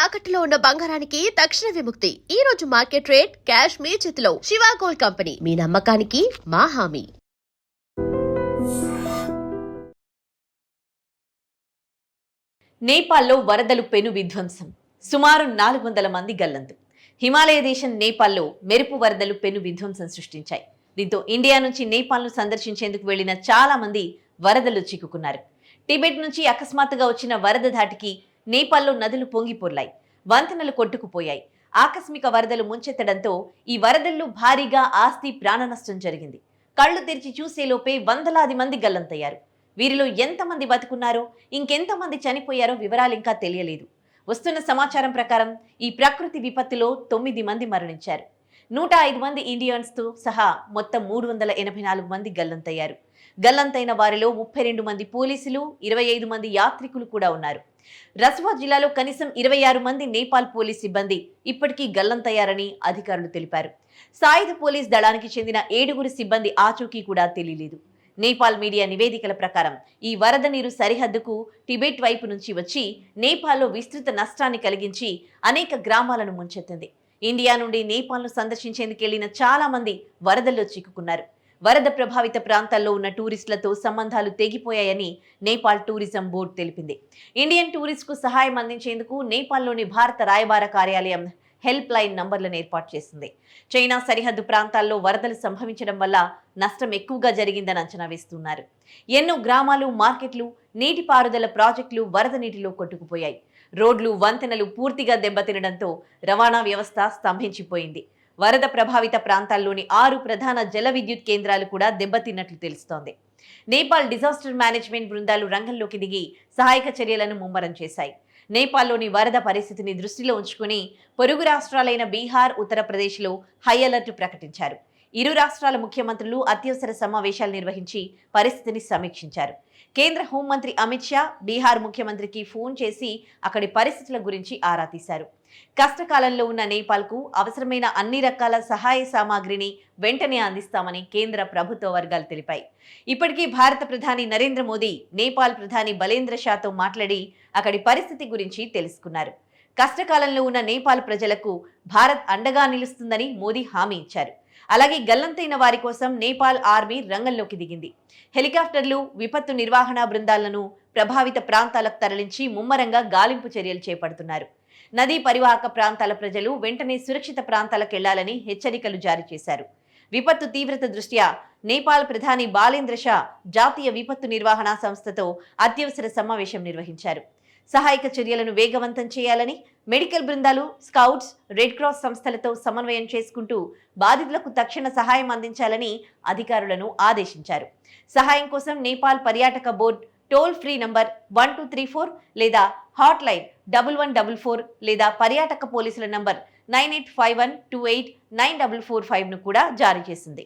తాకట్టులో ఉన్న బంగారానికి తక్షణ విముక్తి. ఈ రోజు మార్కెట్ రేట్ క్యాష్ మీ చేతిలో. శివ గోల్డ్ కంపెనీ, మీ నమ్మకానికి మా హామీ. నేపాల్లో వరదలు పెను విధ్వంసం, సుమారు 400 మంది గల్లంతు. హిమాలయ దేశం నేపాల్లో మెరుపు వరదలు పెను విధ్వంసం సృష్టించాయి. దీంతో ఇండియా నుంచి నేపాల్ను సందర్శించేందుకు వెళ్లిన చాలా మంది వరదలు చిక్కుకున్నారు. టిబెట్ నుంచి అకస్మాత్తుగా వచ్చిన వరద ధాటికి నేపాల్లో నదులు పొంగిపొర్లాయి, వంతెనలు కొట్టుకుపోయాయి. ఆకస్మిక వరదలు ముంచెత్తడంతో ఈ వరదల్లో భారీగా ఆస్తి ప్రాణ నష్టం జరిగింది. కళ్లు తెరిచి చూసేలోపే వందలాది మంది గల్లంతయ్యారు. వీరిలో ఎంతమంది బతుకున్నారో, ఇంకెంతమంది చనిపోయారో వివరాలు ఇంకా తెలియలేదు. వస్తున్న సమాచారం ప్రకారం ఈ ప్రకృతి విపత్తులో 9 మంది మరణించారు. 105 మంది ఇండియన్స్తో సహా మొత్తం 384 మంది గల్లంతయ్యారు. గల్లంతైన వారిలో 32 మంది పోలీసులు, 25 మంది యాత్రికులు కూడా ఉన్నారు. రసువా జిల్లాలో కనీసం 26 మంది నేపాల్ పోలీస్ సిబ్బంది ఇప్పటికీ గల్లంతయ్యారని అధికారులు తెలిపారు. సాయుధ పోలీస్ దళానికి చెందిన 7 సిబ్బంది ఆచూకీ కూడా తెలియలేదు. నేపాల్ మీడియా నివేదికల ప్రకారం ఈ వరద నీరు సరిహద్దుకు టిబెట్ వైపు నుంచి వచ్చి నేపాల్లో విస్తృత నష్టాన్ని కలిగించి అనేక గ్రామాలను ముంచెత్తింది. ఇండియా నుండి నేపాల్ను సందర్శించేందుకు వెళ్లిన చాలా మంది వరదల్లో చిక్కుకున్నారు. వరద ప్రభావిత ప్రాంతాల్లో ఉన్న టూరిస్టులతో సంబంధాలు తెగిపోయాయని నేపాల్ టూరిజం బోర్డు తెలిపింది. ఇండియన్ టూరిస్టుకు సహాయం అందించేందుకు నేపాల్లోని భారత రాయబార కార్యాలయం హెల్ప్ లైన్ నంబర్లను ఏర్పాటు చేసింది. చైనా సరిహద్దు ప్రాంతాల్లో వరదలు సంభవించడం వల్ల నష్టం ఎక్కువగా జరిగిందని అంచనా వేస్తున్నారు. ఎన్నో గ్రామాలు, మార్కెట్లు, నీటిపారుదల ప్రాజెక్టులు వరద నీటిలో కొట్టుకుపోయాయి. రోడ్లు, వంతెనలు పూర్తిగా దెబ్బతినడంతో రవాణా వ్యవస్థ స్తంభించిపోయింది. వరద ప్రభావిత ప్రాంతాల్లోని 6 ప్రధాన జల విద్యుత్ కేంద్రాలు కూడా దెబ్బతిన్నట్లు తెలుస్తోంది. నేపాల్ డిజాస్టర్ మేనేజ్మెంట్ బృందాలు రంగంలోకి దిగి సహాయక చర్యలను ముమ్మరం చేశాయి. నేపాల్లోని వరద పరిస్థితిని దృష్టిలో ఉంచుకుని పొరుగు రాష్ట్రాలైన బీహార్, ఉత్తరప్రదేశ్లో హై అలర్ట్ ప్రకటించారు. ఇరు రాష్ట్రాల ముఖ్యమంత్రులు అత్యవసర సమావేశాలు నిర్వహించి పరిస్థితిని సమీక్షించారు. కేంద్ర హోంమంత్రి అమిత్ షా బీహార్ ముఖ్యమంత్రికి ఫోన్ చేసి అక్కడి పరిస్థితుల గురించి ఆరా తీశారు. కష్టకాలంలో ఉన్న నేపాల్కు అవసరమైన అన్ని రకాల సహాయ సామాగ్రిని వెంటనే అందిస్తామని కేంద్ర ప్రభుత్వ వర్గాలు తెలిపాయి. ఇప్పటికీ భారత ప్రధాని నరేంద్ర మోదీ నేపాల్ ప్రధాని బలేంద్ర షాతో మాట్లాడి అక్కడి పరిస్థితి గురించి తెలుసుకున్నారు. కష్టకాలంలో ఉన్న నేపాల్ ప్రజలకు భారత్ అండగా నిలుస్తుందని మోదీ హామీ ఇచ్చారు. అలాగే గల్లంతైన వారి కోసం నేపాల్ ఆర్మీ రంగంలోకి దిగింది. హెలికాప్టర్లు, విపత్తు నిర్వహణ బృందాలను ప్రభావిత ప్రాంతాలకు తరలించి ముమ్మరంగా గాలింపు చర్యలు చేపడుతున్నారు. నదీ పరివాహక ప్రాంతాల ప్రజలు వెంటనే సురక్షిత ప్రాంతాలకు వెళ్లాలని హెచ్చరికలు జారీ చేశారు. విపత్తు తీవ్రత దృష్ట్యా నేపాల్ ప్రధాని బాలేంద్ర షా జాతీయ విపత్తు నిర్వహణ సంస్థతో అత్యవసర సమావేశం నిర్వహించారు. సహాయక చర్యలను వేగవంతం చేయాలని, మెడికల్ బృందాలు, స్కౌట్స్, రెడ్ క్రాస్ సంస్థలతో సమన్వయం చేసుకుంటూ బాధితులకు తక్షణ సహాయం అందించాలని అధికారులను ఆదేశించారు. సహాయం కోసం నేపాల్ పర్యాటక బోర్డు టోల్ ఫ్రీ నంబర్ 1234 లేదా హాట్ లైన్ 1144 లేదా పర్యాటక పోలీసుల నంబర్ 9851289445ను కూడా జారీ చేసింది.